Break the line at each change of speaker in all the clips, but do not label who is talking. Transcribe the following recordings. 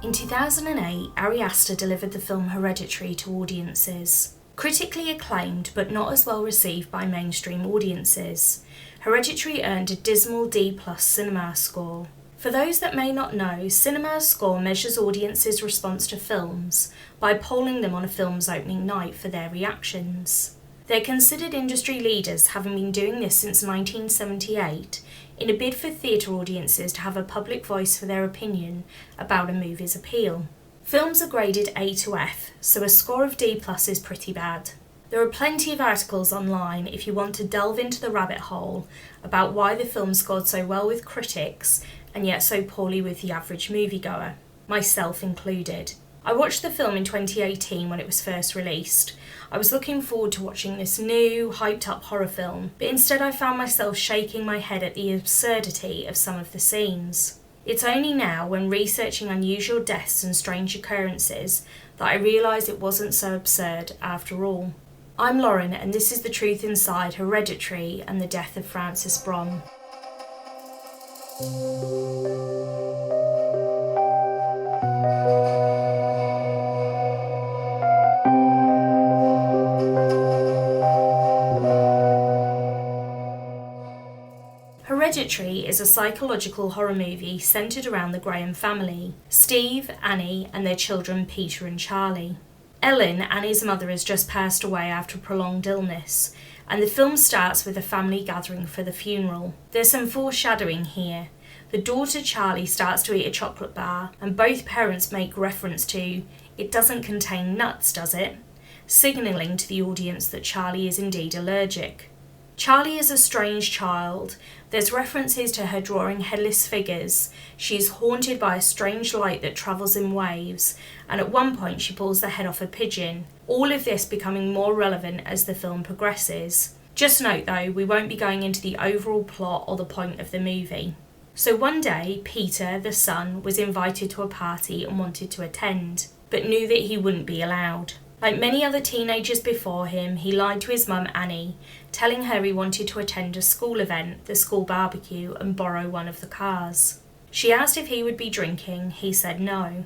In 2008, Ari Aster delivered the film Hereditary to audiences. Critically acclaimed but not as well received by mainstream audiences, Hereditary earned a dismal D+ cinema score. For those that may not know, cinema score measures audiences' response to films by polling them on a film's opening night for their reactions. They're considered industry leaders, having been doing this since 1978, in a bid for theatre audiences to have a public voice for their opinion about a movie's appeal. Films are graded A to F, so a score of D+ is pretty bad. There are plenty of articles online if you want to delve into the rabbit hole about why the film scored so well with critics and yet so poorly with the average moviegoer, myself included. I watched the film in 2018 when it was first released. I was looking forward to watching this new, hyped-up horror film, but instead I found myself shaking my head at the absurdity of some of the scenes. It's only now, when researching unusual deaths and strange occurrences, that I realised it wasn't so absurd after all. I'm Lauren, and this is The Truth Inside Hereditary and the Death of Francis Brohm. Hereditary is a psychological horror movie centred around the Graham family, Steve, Annie and their children Peter and Charlie. Ellen, Annie's mother, has just passed away after a prolonged illness, and the film starts with a family gathering for the funeral. There's some foreshadowing here. The daughter Charlie starts to eat a chocolate bar, and both parents make reference to, "It doesn't contain nuts, does it?" signalling to the audience that Charlie is indeed allergic. Charlie is a strange child. There's references to her drawing headless figures. She is haunted by a strange light that travels in waves, and at one point she pulls the head off a pigeon. All of this becoming more relevant as the film progresses. Just note though, we won't be going into the overall plot or the point of the movie. So one day, Peter, the son, was invited to a party and wanted to attend, but knew that he wouldn't be allowed. Like many other teenagers before him, he lied to his mum Annie, telling her he wanted to attend a school event, the school barbecue, and borrow one of the cars. She asked if he would be drinking. He said no.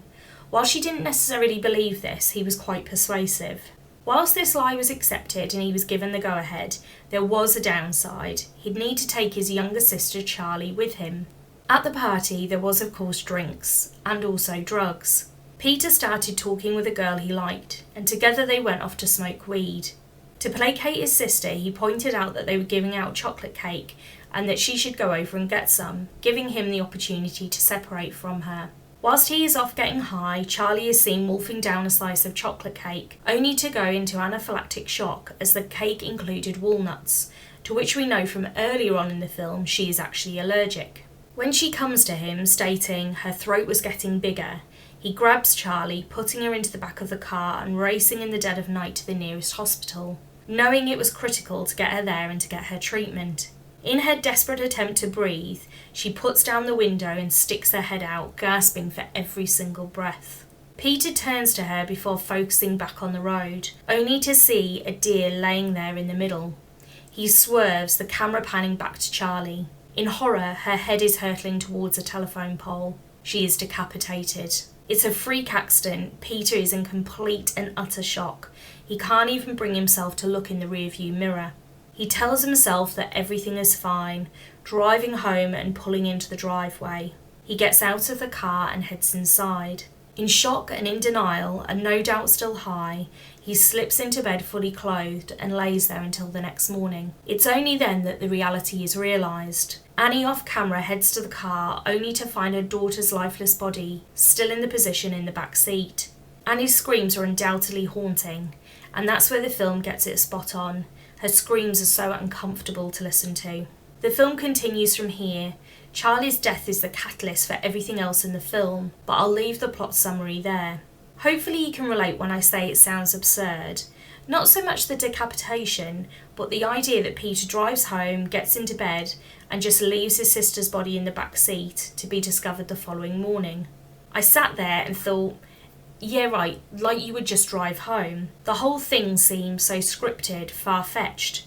While she didn't necessarily believe this, he was quite persuasive. Whilst this lie was accepted and he was given the go-ahead, there was a downside. He'd need to take his younger sister Charlie with him. At the party, there was of course drinks, and also drugs. Peter started talking with a girl he liked, and together they went off to smoke weed. To placate his sister, he pointed out that they were giving out chocolate cake and that she should go over and get some, giving him the opportunity to separate from her. Whilst he is off getting high, Charlie is seen wolfing down a slice of chocolate cake, only to go into anaphylactic shock as the cake included walnuts, to which we know from earlier on in the film she is actually allergic. When she comes to him, stating her throat was getting bigger, he grabs Charlie, putting her into the back of the car and racing in the dead of night to the nearest hospital, knowing it was critical to get her there and to get her treatment. In her desperate attempt to breathe, she puts down the window and sticks her head out, gasping for every single breath. Peter turns to her before focusing back on the road, only to see a deer laying there in the middle. He swerves, the camera panning back to Charlie. In horror, her head is hurtling towards a telephone pole. She is decapitated. It's a freak accident. Peter is in complete and utter shock. He can't even bring himself to look in the rearview mirror. He tells himself that everything is fine, driving home and pulling into the driveway. He gets out of the car and heads inside. In shock and in denial, and no doubt still high, he slips into bed fully clothed and lays there until the next morning. It's only then that the reality is realised. Annie off camera heads to the car, only to find her daughter's lifeless body still in the position in the back seat. Annie's screams are undoubtedly haunting, and that's where the film gets it spot on. Her screams are so uncomfortable to listen to. The film continues from here. Charlie's death is the catalyst for everything else in the film, but I'll leave the plot summary there. Hopefully you can relate when I say it sounds absurd. Not so much the decapitation, but the idea that Peter drives home, gets into bed, and just leaves his sister's body in the back seat to be discovered the following morning. I sat there and thought, yeah right, like you would just drive home. The whole thing seemed so scripted, far-fetched.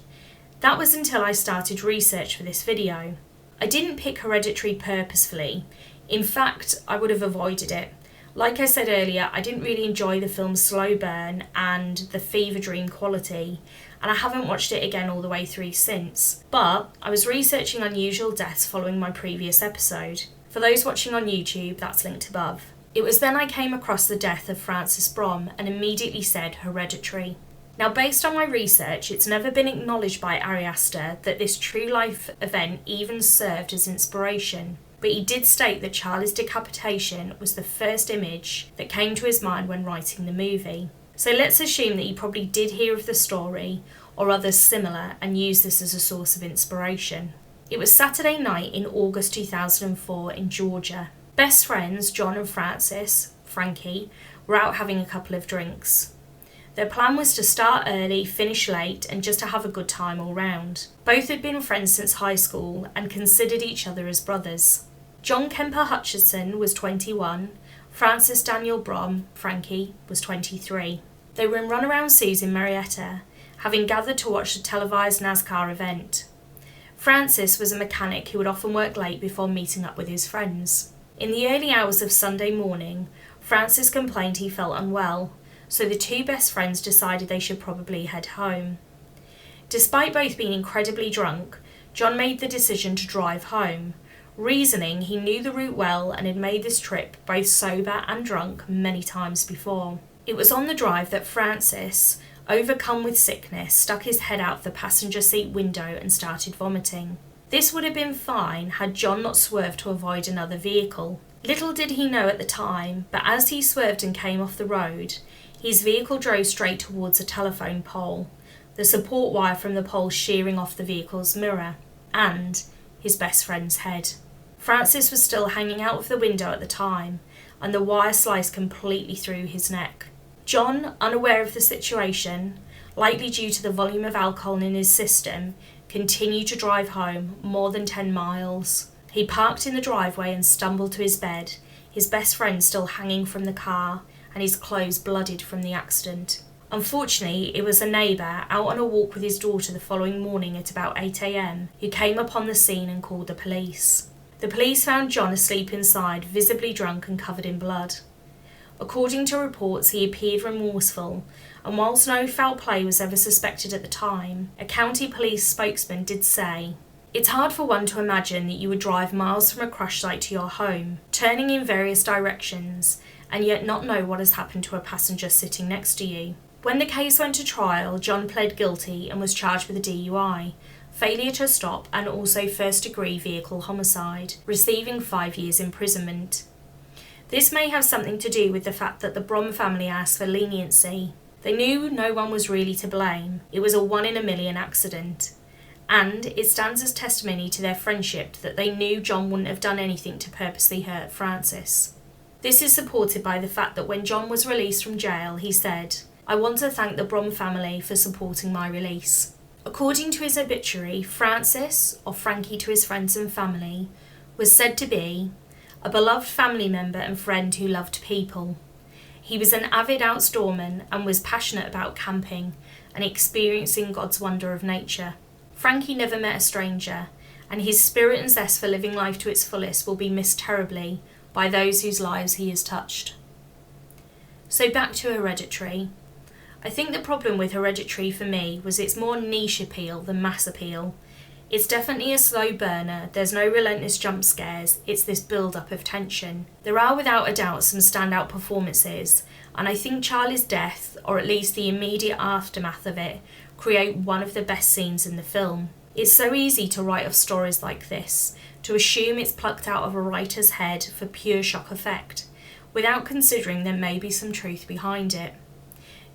That was until I started research for this video. I didn't pick Hereditary purposefully. In fact, I would have avoided it. Like I said earlier, I didn't really enjoy the film's slow burn and the fever dream quality, and I haven't watched it again all the way through since. But I was researching unusual deaths following my previous episode. For those watching on YouTube, that's linked above. It was then I came across the death of Francis Brohm and immediately said Hereditary. Now, based on my research, it's never been acknowledged by Ari Aster that this true-life event even served as inspiration, but he did state that Charlie's decapitation was the first image that came to his mind when writing the movie. So let's assume that he probably did hear of the story, or others similar, and used this as a source of inspiration. It was Saturday night in August 2004 in Georgia. Best friends, John and Francis, Frankie, were out having a couple of drinks. Their plan was to start early, finish late, and just to have a good time all round. Both had been friends since high school and considered each other as brothers. John Kemper Hutchinson was 21, Francis Daniel Brohm, Frankie, was 23. They were in Runaround Sue's in Marietta, having gathered to watch the televised NASCAR event. Francis was a mechanic who would often work late before meeting up with his friends. In the early hours of Sunday morning, Francis complained he felt unwell, so the two best friends decided they should probably head home. Despite both being incredibly drunk, John made the decision to drive home, reasoning he knew the route well and had made this trip both sober and drunk many times before. It was on the drive that Francis, overcome with sickness, stuck his head out the passenger seat window and started vomiting. This would have been fine had John not swerved to avoid another vehicle. Little did he know at the time, but as he swerved and came off the road, his vehicle drove straight towards a telephone pole, the support wire from the pole shearing off the vehicle's mirror, and his best friend's head. Francis was still hanging out of the window at the time, and the wire sliced completely through his neck. John, unaware of the situation, likely due to the volume of alcohol in his system, continued to drive home more than 10 miles. He parked in the driveway and stumbled to his bed, his best friend still hanging from the car, and his clothes bloodied from the accident. Unfortunately, it was a neighbour out on a walk with his daughter the following morning at about 8 a.m. who came upon the scene and called the police. The police found John asleep inside, visibly drunk and covered in blood. According to reports, he appeared remorseful, and whilst no foul play was ever suspected at the time, a county police spokesman did say, "It's hard for one to imagine that you would drive miles from a crash site to your home, turning in various directions, and yet not know what has happened to a passenger sitting next to you." When the case went to trial, John pled guilty and was charged with a DUI, failure to stop, and also first-degree vehicle homicide, receiving 5 years imprisonment. This may have something to do with the fact that the Brohm family asked for leniency. They knew no one was really to blame. It was a 1 in a million accident. And it stands as testimony to their friendship that they knew John wouldn't have done anything to purposely hurt Francis. This is supported by the fact that when John was released from jail, he said, "I want to thank the Brohm family for supporting my release." According to his obituary, Francis, or Frankie to his friends and family, was said to be a beloved family member and friend who loved people. He was an avid outdoorsman and was passionate about camping and experiencing God's wonder of nature. Frankie never met a stranger, and his spirit and zest for living life to its fullest will be missed terribly by those whose lives he has touched. So back to Hereditary. I think the problem with Hereditary for me was its more niche appeal than mass appeal. It's definitely a slow burner, there's no relentless jump scares, it's this build-up of tension. There are without a doubt some standout performances, and I think Charlie's death, or at least the immediate aftermath of it, create one of the best scenes in the film. It's so easy to write off stories like this, to assume it's plucked out of a writer's head for pure shock effect, without considering there may be some truth behind it.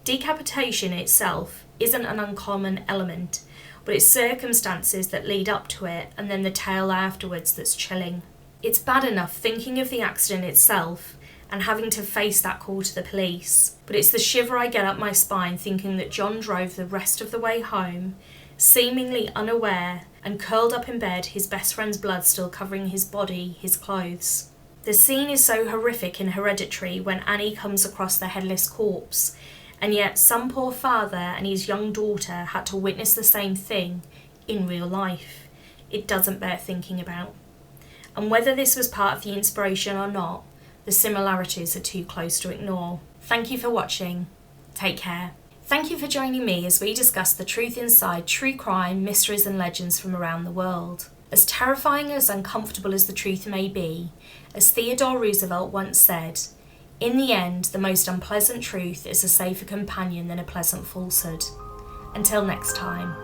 Decapitation itself isn't an uncommon element, but it's circumstances that lead up to it and then the tale afterwards that's chilling. It's bad enough thinking of the accident itself and having to face that call to the police, but it's the shiver I get up my spine thinking that John drove the rest of the way home, seemingly unaware, and curled up in bed, his best friend's blood still covering his body, his clothes. The scene is so horrific in Hereditary when Annie comes across the headless corpse, and yet some poor father and his young daughter had to witness the same thing in real life. It doesn't bear thinking about. And whether this was part of the inspiration or not, The similarities are too close to ignore. Thank you for watching. Take care. Thank you for joining me as we discuss the truth inside true crime, mysteries and legends from around the world. As terrifying as uncomfortable as the truth may be, as Theodore Roosevelt once said, in the end, the most unpleasant truth is a safer companion than a pleasant falsehood. Until next time.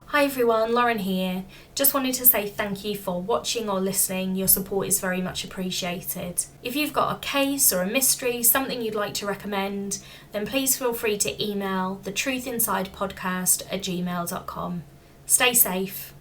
Hi everyone, Lauren here. Just wanted to say thank you for watching or listening. Your support is very much appreciated. If you've got a case or a mystery, something you'd like to recommend, then please feel free to email thetruthinsidepodcast@gmail.com. Stay safe.